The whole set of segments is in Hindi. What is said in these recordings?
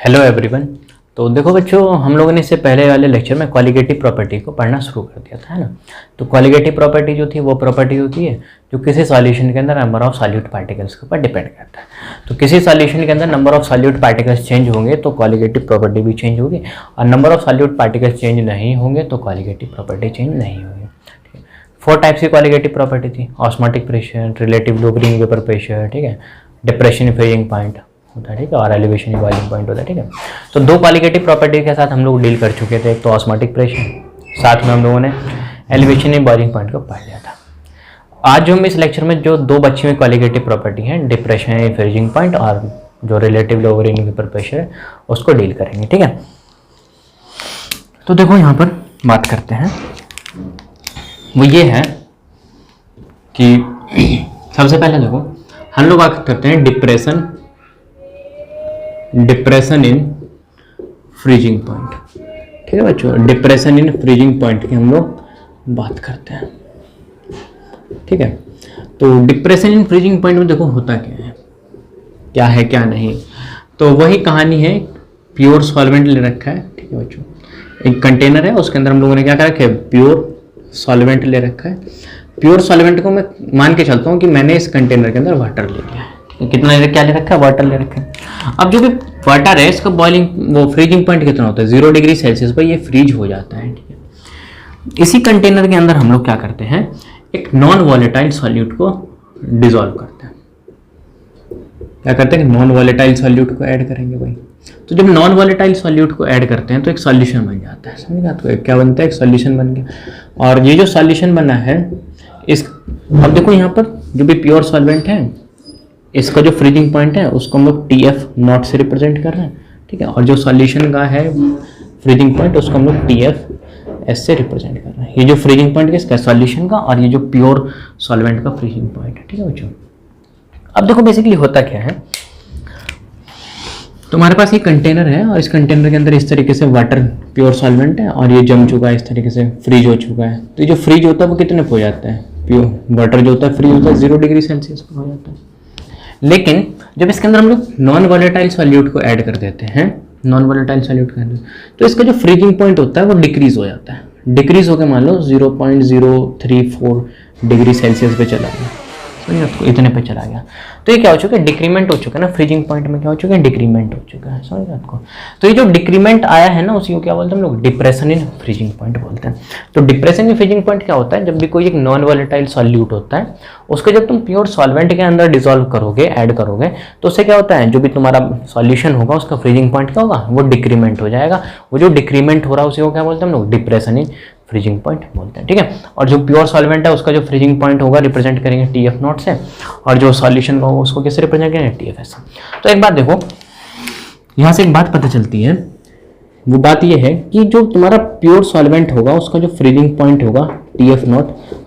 Hello everyone. तो देखो बच्चों, हम लोगों ने इससे पहले वाले लेक्चर में क्वालिटेटिव प्रॉपर्टी को पढ़ना शुरू कर दिया था, है ना। तो क्वालिटेटिव प्रॉपर्टी जो थी वो प्रॉपर्टी होती है जो किसी सॉल्यूशन के अंदर नंबर ऑफ सॉल्यूट पार्टिकल्स के ऊपर डिपेंड करता है। तो किसी सॉल्यूशन के अंदर number of solute particles change होंगे तो क्वालिटेटिव प्रॉपर्टी भी चेंज होगी, और number of solute particles change नहीं होंगे तो क्वालिटेटिव प्रॉपर्टी चेंज नहीं होगी। 4 टाइप्स की क्वालिटेटिव प्रॉपर्टी थी: osmotic pressure, relative lowering vapour pressure, ठीक है, डिप्रेशन फ्रीजिंग पॉइंट होता है, ठीक है, और एलिवेशन बॉइलिंग पॉइंट होता है, ठीक है। तो 2 क्वालिटेटिव प्रॉपर्टी के साथ हम लोग डील कर चुके थे, एक तो ऑस्मोटिक प्रेशर, साथ में हम लोगों ने एलिवेशन बॉइलिंग पॉइंट को पढ़ लिया था। आज जो हम इस लेक्चर में जो 2 बची हुई क्वालिटेटिव प्रॉपर्टी हैं, डिप्रेशन फ्रीजिंग पॉइंट और जो रिलेटिव लोबरिंग वेपर प्रेशर है, उसको डील करेंगे, ठीक है। तो देखो यहाँ पर बात करते हैं, वो ये है कि सबसे पहले देखो हम लोग बात करते हैं डिप्रेशन इन फ्रीजिंग पॉइंट, ठीक है बच्चों। डिप्रेशन इन फ्रीजिंग पॉइंट की हम लोग बात करते हैं, ठीक है। तो डिप्रेशन इन फ्रीजिंग पॉइंट में देखो होता क्या है क्या नहीं। तो वही कहानी है, प्योर सॉल्वेंट ले रखा है, ठीक है बच्चों। एक कंटेनर है, उसके अंदर हम लोगों ने क्या कर रखा है, प्योर सॉल्वेंट ले रखा है। प्योर सॉल्वेंट को मैं मान के चलता हूँ कि मैंने इस कंटेनर के अंदर वाटर ले लिया है। कितना क्या ले रखा है, वाटर ले रखा है। अब जो भी वाटर है इसका बॉइलिंग वो फ्रीजिंग पॉइंट कितना होता है, 0 डिग्री सेल्सियस पर ये फ्रीज हो जाता है, ठीक है। इसी कंटेनर के अंदर हम लोग क्या करते हैं, एक नॉन वॉलेटाइल सॉल्यूट को डिसॉल्व करते हैं। क्या करते हैं, नॉन वॉलेटाइल सॉल्यूट को ऐड करेंगे भाई। तो जब नॉन वॉलेटाइल सॉल्यूट को ऐड करते हैं तो एक सॉल्यूशन बन जाता है, समझ गया। तो क्या बनता है, एक सॉल्यूशन बन गया। और ये जो सॉल्यूशन बना है इस, अब देखो यहाँ पर जो भी प्योर सॉल्वेंट है इसका जो फ्रीजिंग पॉइंट है उसको हम लोग TF0 से रिप्रेजेंट कर रहे हैं, ठीक है। और जो सॉल्यूशन का है फ्रीजिंग पॉइंट उसको हम लोग TFS से रिप्रेजेंट कर रहे हैं। ये जो फ्रीजिंग पॉइंट किसका, सॉल्यूशन का, और ये जो प्योर सॉल्वेंट का फ्रीजिंग पॉइंट है, ठीक है बच्चों। अब देखो बेसिकली होता क्या है, तुम्हारे पास ये कंटेनर है और इस कंटेनर के अंदर इस तरीके से वाटर प्योर सॉल्वेंट है और ये जम चुका है, इस तरीके से फ्रीज हो चुका है। तो ये जो फ्रीज होता है वो कितने पे हो जाता है, प्योर वाटर जो होता है फ्रीज होता है 0 डिग्री सेल्सियस पर हो जाता है। लेकिन जब इसके अंदर हम लोग नॉन वॉलेटाइल सॉल्यूट को ऐड कर देते हैं, नॉन वॉलेटाइल सॉल्यूट का, तो इसका जो फ्रीजिंग पॉइंट होता है वो डिक्रीज हो जाता है। डिक्रीज होकर मान लो 0.034 डिग्री सेल्सियस पे चला गया, समझ, इतने पे चला गया। तो ये क्या हो चुका है, डिक्रीमेंट हो चुका है ना, फ्रीजिंग पॉइंट में क्या हो चुका है, डिक्रीमेंट हो चुका है, समझ आपको। तो ये जो डिक्रीमेंट आया है ना उसी को क्या बोलते हैं हम लोग, डिप्रेशन इन फ्रीजिंग पॉइंट बोलते हैं। तो डिप्रेशन इन फ्रीजिंग पॉइंट क्या होता है, जब भी कोई एक नॉन वॉलेटाइल सॉल्यूट होता है उसको जब तुम प्योर सॉल्वेंट के अंदर डिसॉल्व करोगे, ऐड करोगे, तो उससे क्या होता है, जो भी तुम्हारा सॉल्यूशन होगा उसका फ्रीजिंग पॉइंट क्या होगा, वो डिक्रीमेंट हो जाएगा। वो जो डिक्रीमेंट हो रहा है उसी को क्या बोलते हैं हम लोग, डिप्रेशन इन फ्रीजिंग पॉइंट बोलते हैं, ठीक है। और जो प्योर सॉल्वेंट है उसका जो फ्रीजिंग पॉइंट होगा रिप्रेजेंट करेंगे TF0 से, और जो सॉल्यूशन का होगा उसको किससे रिप्रेजेंट करेंगे, TFS। तो एक बात देखो, यहाँ से एक बात पता चलती है, वो बात ये है कि जो तुम्हारा प्योर सॉल्वेंट होगा उसका जो फ्रीजिंग पॉइंट होगा TF0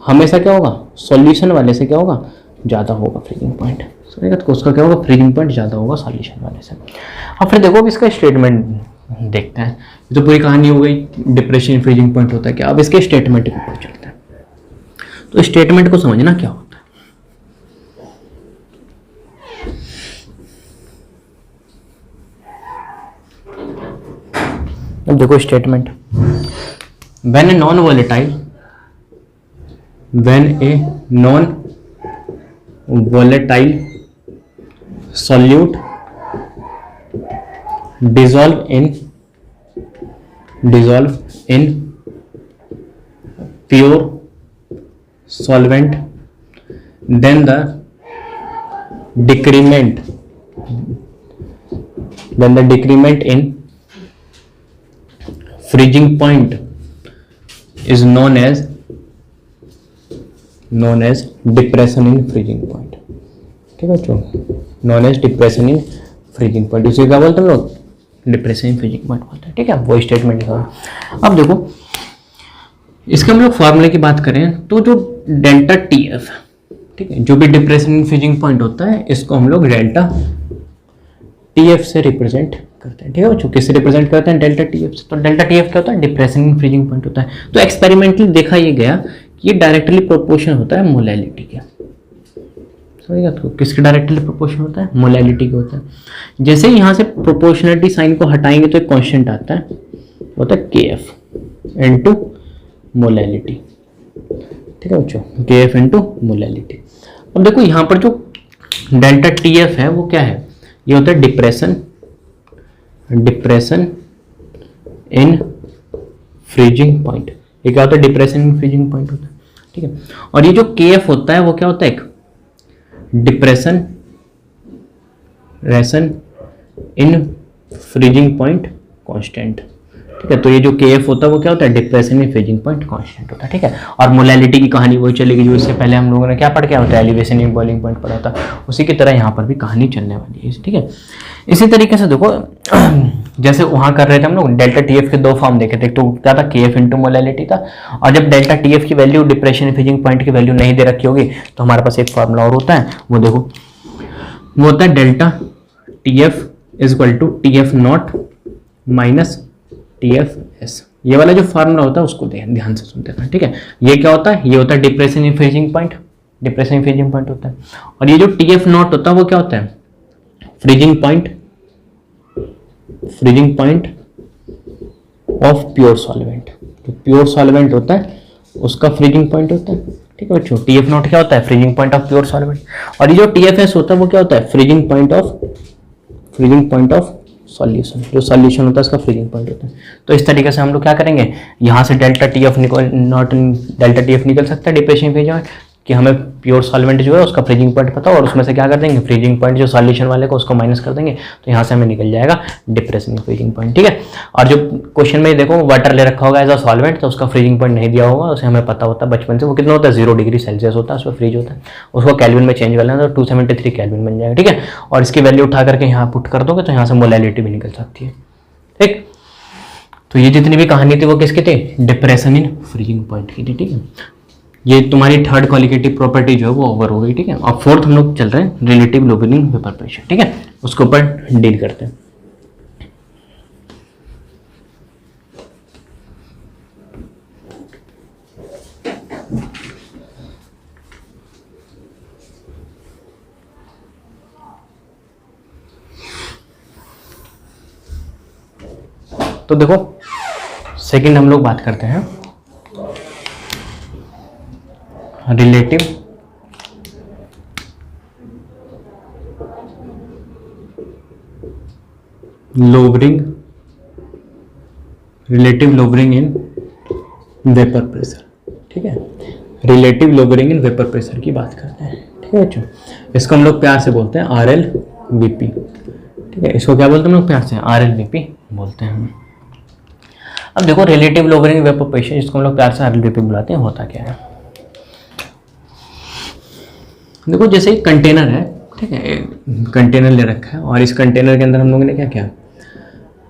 हमेशा क्या होगा, सॉल्यूशन वाले से क्या होगा, ज़्यादा होगा फ्रीजिंग पॉइंट, समझेगा। तो उसका क्या होगा, फ्रीजिंग पॉइंट ज़्यादा होगा सॉल्यूशन वाले से। अब फिर देखो अब इसका स्टेटमेंट देखते हैं। तो पूरी कहानी हो गई, डिप्रेशन फ्रीजिंग पॉइंट होता है क्या। अब इसके स्टेटमेंट के ऊपर चलते हैं। तो स्टेटमेंट को समझना क्या होता है। अब देखो statement, when a non volatile solute dissolve in pure solvent, then the decrement in freezing point is known as depression in freezing point, ठीक है बच्चों, known as depression in freezing point, उसे क्या बोलते हैं लोग, डिप्रेशन इन फ्रीजिंग पॉइंट बोलते हैं, ठीक है। वो स्टेटमेंट का। अब देखो इसके हम लोग फॉर्मूले की बात करें तो जो डेल्टा TF, ठीक है, जो भी डिप्रेशन इन फ्रीजिंग पॉइंट होता है इसको हम लोग डेल्टा TF से रिप्रेजेंट करते हैं, ठीक है बच्चों। किससे रिप्रेजेंट करते हैं, डेल्टा TF से। तो डेल्टा TF क्या होता है, डिप्रेशन इन फ्रीजिंग पॉइंट होता है। तो एक्सपेरिमेंटली देखा ये गया कि ये डायरेक्टली प्रोपोर्शन होता है मोलैलिटी के, समझेगा? तो किसके डायरेक्टली प्रोपोर्शनल होता है? मोलैलिटी के होता है। जैसे ही यहाँ से प्रोपोर्शनलिटी साइन को हटाएंगे तो एक कांस्टेंट आता है, होता है KF इनटू मोलैलिटी। ठीक है बच्चों, KF इनटू मोलैलिटी। अब देखो यहाँ पर जो डेल्टा TF है वो क्या है? ये होता है डिप्रेशन इन फ्रीजिंग पॉइंट। ये क्या होता है? डिप्रेशन इन फ्रीजिंग पॉइंट होता है। ठीक है, और ये जो KF होता है वो क्या होता है? एक depression in freezing point constant. ठीक है, तो ये जो KF होता है वो क्या होता है? Depression in freezing point constant होता है। ठीक है, और मोलैलिटी की कहानी वही चलेगी जो इससे पहले हम लोगों ने क्या पढ़ के होता है? एलिवेशन इन बॉइलिंग पॉइंट पढ़ा था, उसी की तरह यहाँ पर भी कहानी चलने वाली है। ठीक है, इसी तरीके से देखो जैसे वहाँ कर रहे थे हम लोग, डेल्टा TF के दो फॉर्म देखे थे। तो क्या था? KF इंटू मोलैलिटी था। और जब डेल्टा TF की value depression in freezing point की वैल्यू नहीं दे रखी होगी तो हमारे पास एक फॉर्मूला और होता है, वो देखो, वो होता है delta TF is equal to TF not minus TFS। ये वाला जो फार्मूला होता है उसको ध्यान से सुनते हैं। ठीक है, ये क्या होता है? ये होता है depression in freezing point, depression in freezing point होता है। और ये जो TF नॉट होता है वो क्या होता है? Freezing point of pure solvent. तो प्योर सॉल्वेंट होता है उसका फ्रीजिंग पॉइंट होता है। ठीक है बच्चों, TF नॉट क्या होता है? Freezing point of pure solvent. और ये जो TFS होता है वो क्या होता है? Freezing point of solution. जो सॉल्यूशन होता है उसका फ्रीजिंग पॉइंट होता है। तो इस तरीके से हम लोग क्या करेंगे, यहाँ से डेल्टा TF निकल सकता है डिप्रेशन फ्रीजिंग, कि हमें प्योर सॉल्वेंट जो है उसका फ्रीजिंग पॉइंट पता हो और उसमें से क्या कर देंगे? फ्रीजिंग पॉइंट जो सॉल्यूशन वाले को उसको माइनस कर देंगे, तो यहाँ से हमें निकल जाएगा डिप्रेशन फ्रीजिंग पॉइंट। ठीक है, और जो क्वेश्चन में देखो वाटर ले रखा होगा एज अ सॉल्वेंट, तो उसका फ्रीजिंग पॉइंट नहीं दिया होगा, उसे हमें पता होता है बचपन से वो कितना होता है? 0 डिग्री सेल्सियस होता है, उसमें फ्रीज होता है। उसको केल्विन में चेंज कर लेना तो 273 केल्विन बन जाएगा। ठीक है, और इसकी वैल्यू उठा करके यहाँ पुट कर दोगे तो यहाँ से मोलैलिटी भी निकल सकती है। ठीक, तो ये जितनी भी कहानी थी वो किसकी थी? डिप्रेशन इन फ्रीजिंग पॉइंट की थी। ठीक है, ये तुम्हारी थर्ड क्वालिटेटिव प्रॉपर्टी जो है वो ओवर हो गई। ठीक है, और फोर्थ हम लोग चल रहे हैं रिलेटिव लोबरिंग वेपर प्रेशर। ठीक है, उसके ऊपर डील करते हैं। तो देखो सेकंड हम लोग बात करते हैं रिलेटिव लोबरिंग इन वेपर प्रेशर। ठीक है, रिलेटिव लोबरिंग इन वेपर प्रेशर की बात करते हैं। ठीक है बच्चों, इसको हम लोग प्यार से बोलते हैं RLVP। ठीक है, इसको क्या बोलते हैं हम लोग प्यार से? RLVP बोलते हैं। अब देखो रिलेटिव लोबरिंग वेपर प्रेशर, जिसको हम लोग प्यार से RLVP बुलाते हैं, होता क्या है? देखो जैसे एक कंटेनर है, ठीक है, कंटेनर ले रखा है और इस कंटेनर के अंदर हम लोगों ने क्या किया?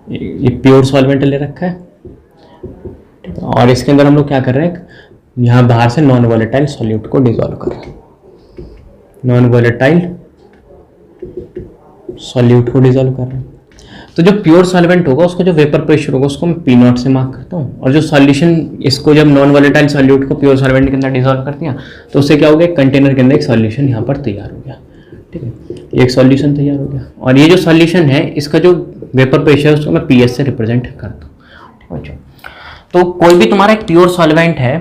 ये प्योर सॉल्वेंट ले रखा है। ठीक है, और इसके अंदर हम लोग क्या कर रहे हैं? यहाँ बाहर से नॉन वॉलेटाइल सॉल्यूट को डिसॉल्व कर रहे हैं, नॉन वॉलेटाइल सॉल्यूट को डिसॉल्व कर रहे हैं। तो जो प्योर सॉल्वेंट होगा उसको जो वेपर प्रेशर होगा उसको मैं P0 से मार्क करता हूँ, और जो सॉल्यूशन इसको जब नॉन वॉलेटाइल सॉल्यूट को प्योर सॉल्वेंट के अंदर डिसॉल्व कर दिया तो उससे क्या हो गया? कंटेनर के अंदर एक सॉल्यूशन यहाँ पर तैयार हो गया। ठीक है, एक सॉल्यूशन तैयार हो गया, और ये जो सॉल्यूशन है इसका जो वेपर प्रेशर है उसको मैं PS से रिप्रेजेंट करता हूँ। ठीक है, तो कोई भी तुम्हारा एक प्योर सॉल्वेंट है,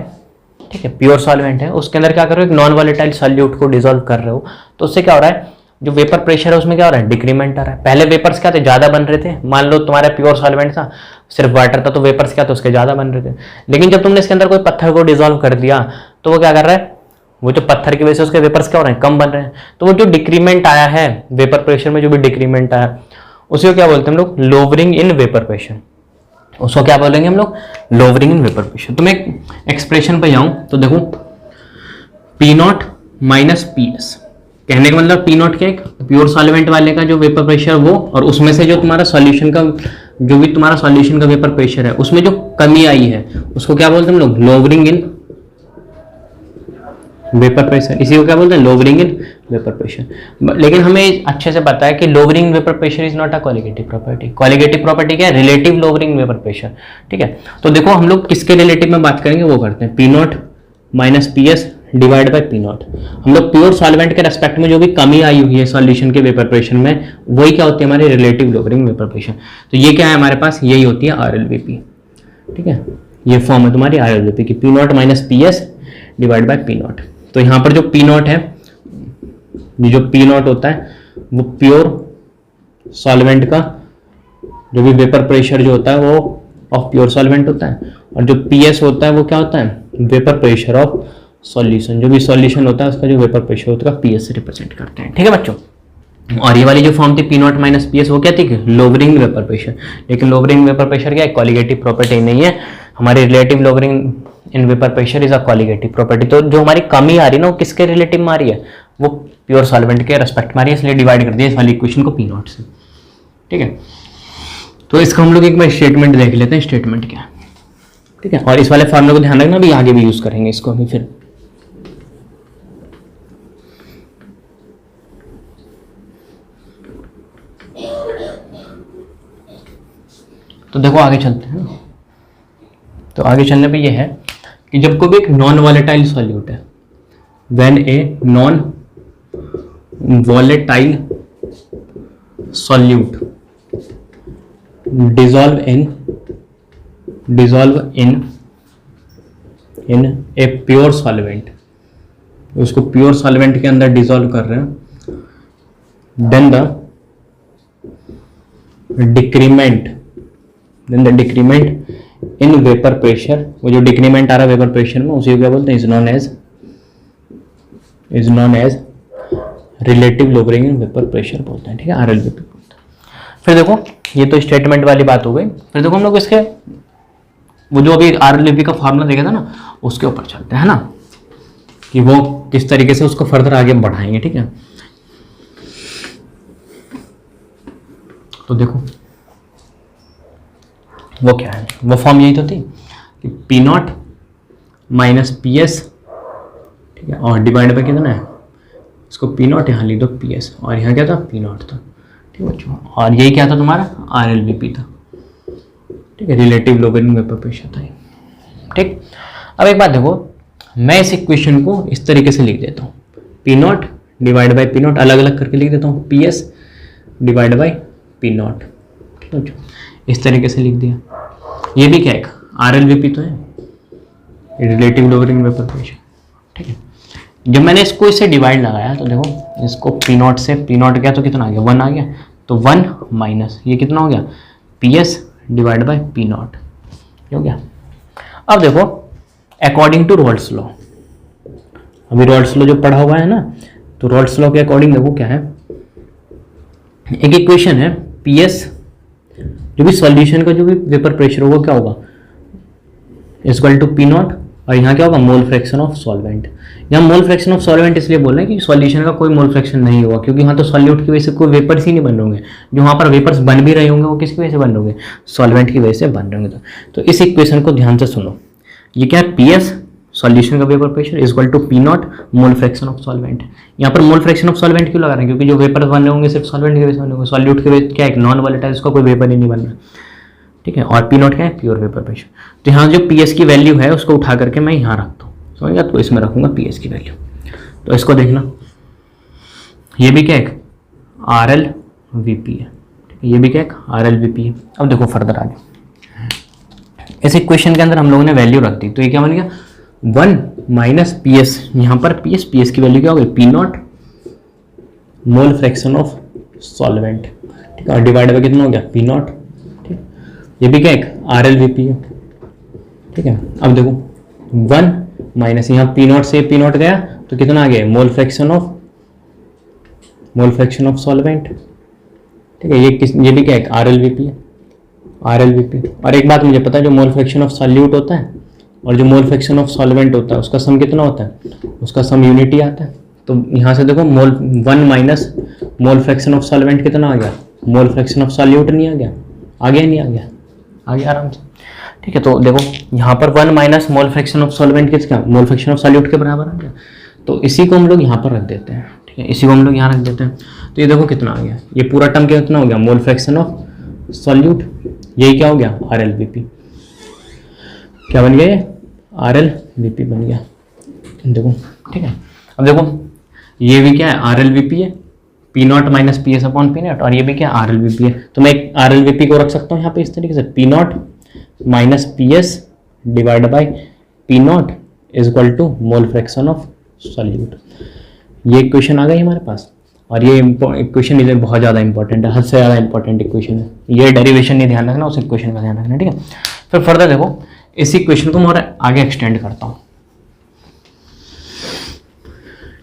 ठीक है, प्योर सॉल्वेंट है, उसके अंदर क्या कर रहे हो? एक नॉन वॉलेटाइल सॉल्यूट को डिसॉल्व कर रहे हो, तो उससे क्या हो रहा है? जो वेपर प्रेशर है उसमें क्या हो रहा है? डिक्रीमेंट आ रहा है। पहले वेपर्स क्या थे? ज्यादा बन रहे थे। मान लो तुम्हारा प्योर सॉल्वेंट था, सिर्फ वाटर था, तो वेपर्स क्या थे? उसके ज्यादा बन रहे थे। लेकिन जब तुमने इसके अंदर कोई पत्थर को डिसॉल्व कर दिया तो वो क्या कर रहा है? वो जो पत्थर की वजह से उसके वेपर्स क्या हो रहे हैं? कम बन रहे हैं। तो वो जो डिक्रीमेंट आया है वेपर प्रेशर में, जो भी डिक्रीमेंट आया, उसी को क्या बोलते हैं हम लोग? लोवरिंग इन वेपर प्रेशर। उसको क्या बोलेंगे हम लोग? लोवरिंग इन वेपर प्रेशर। तो मैं एक एक्सप्रेशन पे जाऊं तो देखो P0 माइनस PS, कहने का मतलब P0 क्या? एक प्योर सॉल्वेंट वाले का जो वेपर प्रेशर वो, और उसमें से जो तुम्हारा सॉल्यूशन का, जो भी तुम्हारा सॉल्यूशन का वेपर प्रेशर है उसमें जो कमी आई है उसको क्या बोलते हैं हम लोग? लोवरिंग इन वेपर प्रेशर। इसी को क्या बोलते हैं? लोवरिंग इन वेपर प्रेशर। लेकिन हमें अच्छे से पता है कि lowering vapour pressure is not a qualitative property. Qualitative property क्या है? Relative lowering vapour pressure. ठीक है, तो देखो हम लोग किसके रिलेटिव में बात करेंगे वो करते हैं। P0 minus PS divide by P not. हम लोग प्योर सॉल्वेंट के रेस्पेक्ट में जो भी कमी आई हुई है सॉल्यूशन के वेपर प्रेशर में, वही क्या होती है हमारी रिलेटिव लोअरिंग वेपर प्रेशर। तो ये क्या है हमारे पास, यही होती है RLVP। ठीक है, ये फॉर्म है तुम्हारी RLVP की, P not minus P S divide by P not. तो यहाँ पर जो पी नॉट है, ये जो पी नॉट होता है वो प्योर सॉल्वेंट का जो भी वेपर प्रेशर जो होता है वो ऑफ प्योर सॉल्वेंट होता है, और जो PS होता है वो क्या होता है, वेपर प्रेशर ऑफ सॉल्यूशन। जो भी सॉल्यूशन होता है उसका जो वेपर प्रेशर होता है PS से रिप्रेजेंट करते हैं। ठीक है बच्चों, और ये वाली जो फॉर्म थी P not minus P S वो क्या थी, लोअरिंग वेपर प्रेशर। लेकिन लोअरिंग वेपर प्रेशर क्या है, कॉलिगेटिव प्रॉपर्टी नहीं है हमारी। Relative lowering in vapour pressure is a colligative property. तो जो हमारी कमी आ रही है ना वो किसके रिलेटिव में आ रही है, वो प्योर सॉल्वेंट के रेस्पेक्ट में आ रही है, इसलिए डिवाइड कर दिया इस वाली इक्वेशन को पी नॉट से। ठीक है, तो इसका हम लोग एक बार स्टेटमेंट देख लेते हैं, स्टेटमेंट क्या है। ठीक है, और इस वाले फॉर्मूले को ध्यान रखना, भी आगे भी यूज करेंगे इसको अभी फिर। तो देखो आगे चलते हैं। तो आगे चलने पे ये है कि जब कोई भी एक नॉन वॉलेटाइल सॉल्यूट है, when a non volatile solute dissolve in a pure solvent, उसको प्योर सॉल्वेंट के अंदर डिसॉल्व कर रहे हैं, then the decrement in vapour pressure, वो जो डिक्रीमेंट आ रहा है वेपर प्रेशर में उसी को क्या बोलते हैं, is known as relative lowering in vapour pressure बोलते हैं। ठीक है, RLVP बोलते हैं। फिर देखो ये तो स्टेटमेंट वाली बात हो गई। फिर देखो हम लोग इसके वो जो अभी RLVP का फॉर्मूला देखा था ना उसके ऊपर चलते हैं ना, कि वो किस तरीके से उसको फर्दर आगे बढ़ाएंगे। ठीक है, तो देखो वो क्या है, वो फॉर्म यही तो थी कि P not minus P S, ठीक है, और डिवाइड बाय कितना है, इसको पी नॉट यहाँ लिख दो PS, और यहाँ क्या था पी नॉट था। ठीक है बच्चों, और यही क्या था तुम्हारा RLVP था। ठीक है, रिलेटिव लोअरिंग वेपर प्रेशर था। ठीक, अब एक बात देखो, मैं इस इक्वेशन को इस तरीके से लिख देता हूँ, P not divide by P not, अलग अलग करके लिख देता हूँ, PS divide by P not. ठीक है बच्चों, इस तरीके से लिख दिया। ये भी क्या है, RLVP तो है, रिलेटिव लोअरिंग वेपर प्रेशर। ठीक है, जब मैंने इसको इससे डिवाइड लगाया तो देखो इसको पी नॉट से, पी नॉट गया तो कितना आ गया 1 आ गया, तो 1 माइनस ये कितना हो गया PS divide by P not हो गया। अब देखो अकॉर्डिंग टू रॉल्स लॉ, अभी रॉल्स लॉ जो पढ़ा हुआ है ना, तो रॉल्स लॉ के अकॉर्डिंग देखो क्या है, एक इक्वेशन है PS, जो भी सॉल्यूशन का जो भी वेपर प्रेशर होगा क्या होगा, इक्वल टू पी नॉट, और यहाँ क्या होगा मोल फ्रैक्शन ऑफ सॉल्वेंट। यहाँ मोल फ्रैक्शन ऑफ सॉल्वेंट इसलिए बोल रहे हैं कि सॉल्यूशन का कोई मोल फ्रैक्शन नहीं होगा, क्योंकि यहाँ तो सॉल्यूट की वजह से कोई वेपर्स ही नहीं बन रहे होंगे। जो वहाँ पर वेपर्स बन भी रहे होंगे वो किसकी वजह से बन रहे होंगे, सॉल्वेंट की वजह से बन रहे होंगे। तो इस इक्वेशन को ध्यान से सुनो, ये क्या है PS सॉल्यूशन का vapour pressure equal to P not mole fraction of solvent. यहाँ पर मोल फ्रैक्शन ऑफ सॉल्वेंट क्यों लगा रहे हैं, क्योंकि जो वेपर्स बन रहे होंगे सिर्फ सॉल्वेंट की वजह से बन रहे होंगे, सॉल्यूट की वजह क्या है नॉन वॉलेटाइल, उसका कोई वेपर ही नहीं बन रहा। ठीक है, और पी नॉट क्या है प्योर वेपर प्रेशर। तो यहाँ जो PS की वैल्यू है उसको उठा करके मैं यहाँ रखता हूँ, समझ गया, तो इसमें रखूंगा PS की वैल्यू। तो इसको देखना, ये भी क्या है RLVP है, ये भी क्या है RLVP है। अब देखो फर्दर आगे इस इक्वेशन के अंदर हम लोगों ने वैल्यू रख दी, तो ये क्या बन गया 1 माइनस PS, यहाँ पर PS की वैल्यू क्या हो गई P not mole fraction of solvent. ठीक है, और डिवाइड बाय कितना हो गया पी नॉट। ठीक, ये भी क्या है RLVP है। ठीक है, अब देखो 1 माइनस यहाँ पी नॉट से पी नॉट गया तो कितना आ गया मोल फ्रैक्शन ऑफ सॉल्वेंट। ठीक है, ये भी क्या है RLVP है, RLVP। और एक बात मुझे पता है, जो मोल फ्रैक्शन ऑफ सॉल्यूट होता है और जो मोल फ्रैक्शन ऑफ सॉल्वेंट होता है उसका सम कितना होता है, उसका सम यूनिटी आता है। तो यहाँ से देखो 1 minus mole fraction of solvent कितना आ गया, मोल फ्रैक्शन ऑफ सॉल्यूट नहीं आ गया, आ गया आराम से। ठीक है, तो देखो यहाँ पर 1 minus mole fraction of solvent किसका, मोल फ्रैक्शन ऑफ सॉल्यूट के बराबर आ गया। तो इसी को हम लोग यहाँ पर रख देते हैं। ठीक है, इसी को हम लोग यहाँ रख देते हैं। तो ये देखो कितना आ गया, ये पूरा टर्म कितना हो गया मोल फ्रैक्शन ऑफ सॉल्यूट, यही क्या हो गया RLVP। क्या बन गया ये RLVP बन गया। देखो ठीक है। अब देखो ये भी क्या है, आर एल वी पी है, P not minus P S upon P not, और ये भी क्या आर एल वी पी है। तो मैं एक आर एल वी पी को रख सकता हूँ यहाँ पे इस तरीके से, P not minus P S divide by P not is equal to mole fraction of solute. ये इक्वेशन आ गई हमारे पास, और ये इक्वेशन इधर बहुत ज़्यादा इंपॉर्टेंट है, हद से ज़्यादा इंपॉर्टेंट इक्वेशन है। ये डेरिवेशन नहीं ध्यान रखना, उस इक्वेशन का ध्यान रखना, ठीक है। फिर फर्दर देखो इस इक्वेशन को मैं और आगे एक्सटेंड करता हूँ,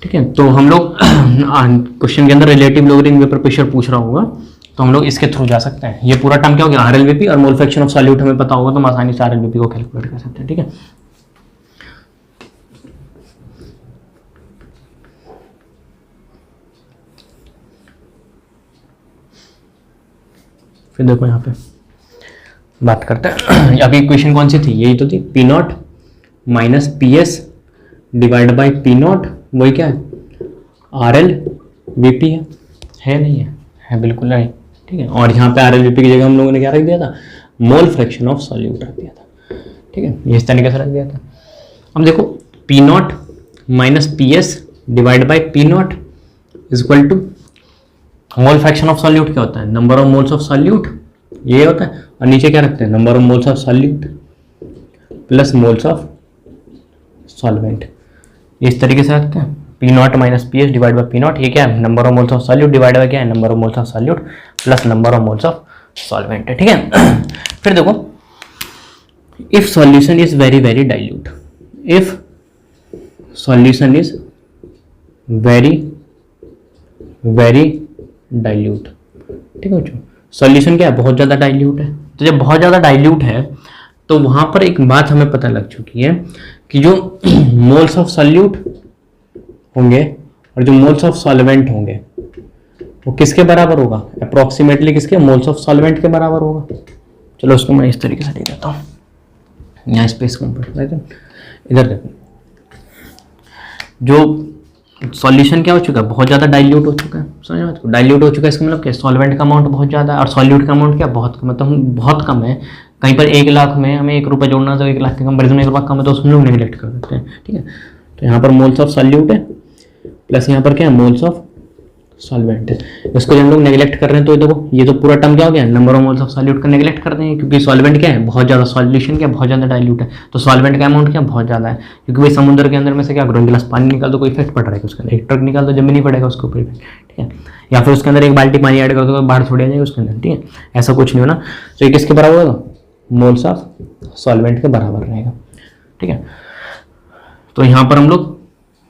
ठीक है। तो हम लोग क्वेश्चन के अंदर रिलेटिव लोगरिथम वेपर प्रेशर पूछ रहा होगा, तो हम लोग इसके थ्रू जा सकते हैं। ये पूरा टर्म क्या हो गया, आर एल वी पी, और मोल फ्रैक्शन ऑफ सॉल्यूट हमें पता होगा तो हम आसानी से आर एल वी पी को कैलकुलेट कर सकते हैं, ठीक है। फिर देखो यहाँ पे बात करते हैं, अभी इक्वेशन कौन सी थी, यही तो थी, P not minus P S divide by P not, वही क्या है, आर एल वी पी है नहीं है बिल्कुल नहीं, ठीक है। और यहाँ पे आर एल वी पी की जगह हम लोगों ने क्या रख दिया था, मोल फ्रैक्शन ऑफ सॉल्यूट रख दिया था, ठीक है, ये इस तरीके से रख दिया था। अब देखो P not minus P S divide by P not is equal to mole fraction of solute क्या होता है, number of moles of solute, ये होता है, और नीचे क्या रखते हैं, number of moles of solute plus moles of solvent, इस तरीके से रखते हैं। P not minus P S divide by P not, ये क्या है, number of moles of solute divide by क्या है, number of moles of solute plus number of moles of solvent है, ठीक है। फिर देखो if solution is very very dilute, if solution is very very dilute, ठीक है बच्चों। सॉल्यूशन क्या है, बहुत ज़्यादा डाइल्यूट है। तो जब बहुत ज़्यादा डाइल्यूट है तो वहाँ पर एक बात हमें पता लग चुकी है कि जो मोल्स ऑफ सॉल्यूट होंगे और जो मोल्स ऑफ सॉल्वेंट होंगे वो किसके बराबर होगा, अप्रॉक्सीमेटली किसके, मोल्स ऑफ सॉल्वेंट के बराबर होगा। चलो उसको मैं इस तरीके से लिख देता हूँ, यहाँ स्पेस कम पड़ रहा है, इधर देखो, जो सॉल्यूशन क्या हो चुका है, बहुत ज़्यादा डाइल्यूट हो चुका है, समझ में आपको, डाइल्यूट हो चुका है इसका मतलब क्या, सॉल्वेंट का अमाउंट बहुत ज़्यादा है और सॉल्यूट का अमाउंट क्या बहुत कम है, तो हम बहुत कम है, कहीं पर 1 लाख में हमें 1 रुपये जोड़ना तो 1 लाख के कंपेरिजन में 1 रुपया कम है, तो उसमें लोग नेगलेक्ट कर देते हैं, ठीक है। तो यहाँ पर मोल्स ऑफ सॉल्यूट है प्लस यहाँ पर क्या है, मोल्स ऑफ सॉल्वेंट है, इसको हम लोग नेगलेक्ट कर रहे हैं, तो देखो ये तो पूरा टर्म क्या हो गया, number of moles of solute का नेगलेक्ट कर देंगे, क्योंकि सॉल्वेंट क्या है, बहुत ज़्यादा, सॉल्यूशन क्या बहुत ज़्यादा डाइल्यूट है, तो सॉल्वेंट का अमाउंट क्या बहुत ज़्यादा है, क्योंकि भाई समुद्र के अंदर में से क्या करो, 1 गिलास पानी निकाल दो कोई इफेक्ट पड़ रहा है उसके अंदर, 1 ट्रक निकाल दो जब भी नहीं पड़ेगा उसके ऊपर इफेक्ट, ठीक है। या फिर उसके अंदर 1 बाल्टी पानी ऐड कर दो बाहर छोड़ जाएगा उसके अंदर, ठीक है, ऐसा कुछ नहीं होना। तो ये किसके बराबर होगा, मोल्स ऑफ सॉल्वेंट के बराबर रहेगा, ठीक है। तो यहाँ पर हम लोग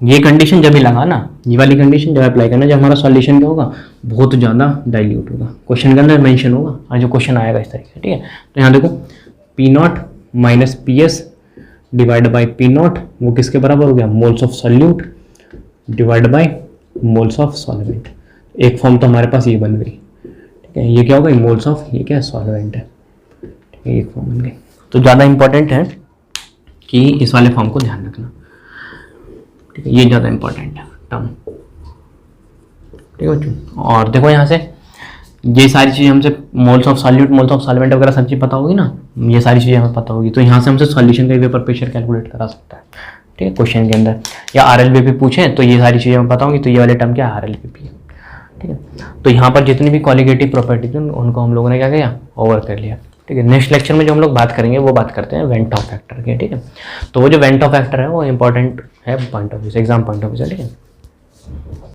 ये कंडीशन जब भी लगाना, ये वाली कंडीशन जब अप्लाई करना, जब हमारा सॉल्यूशन क्या होगा, बहुत ज़्यादा डाइल्यूट होगा, क्वेश्चन के अंदर मेंशन होगा और जो क्वेश्चन आएगा इस तरीके से, ठीक है। तो यहाँ देखो P not minus P S divide by P not, वो किसके बराबर हो गया, moles of solute divide by moles of solvent. एक फॉर्म तो हमारे पास ये बन गई, ठीक है, ये क्या होगा, मोल्स ऑफ, ये क्या है, सॉल्वेंट है, ठीक है, एक फॉर्म बन गई। तो ज़्यादा इंपॉर्टेंट है कि इस वाले फॉर्म को ध्यान रखना, ठीक है, ये ज़्यादा इंपॉर्टेंट है टर्म, ठीक है बच्चों। और देखो यहाँ से ये सारी चीज़ें हमसे, moles of solute, moles of solvent वगैरह सब चीज़ पता होगी ना, ये सारी चीज़ें हमें पता होगी, तो यहाँ से हमसे सॉल्यूशन का वेपर प्रेशर कैलकुलेट करा सकता है, ठीक है, क्वेश्चन के अंदर, या आर एल वी पी पूछें तो ये सारी चीज़ें हमें पता होंगी, तो ये वाले टर्म क्या आर एल वी पी है, ठीक है। तो यहाँ पर जितनी भी क्वालिटेटिव प्रॉपर्टी थी उनको हम लोगों ने क्या किया, ओवर कर लिया, ठीक है। नेक्स्ट लेक्चर में जो हम लोग बात करेंगे वो बात करते हैं वेंट ऑफ फैक्टर की, ठीक है। तो वो जो वेंट ऑफ फैक्टर है वो इंपॉर्टेंट है पॉइंट ऑफ व्यू से, एग्जाम पॉइंट ऑफ व्यू से, ठीक है।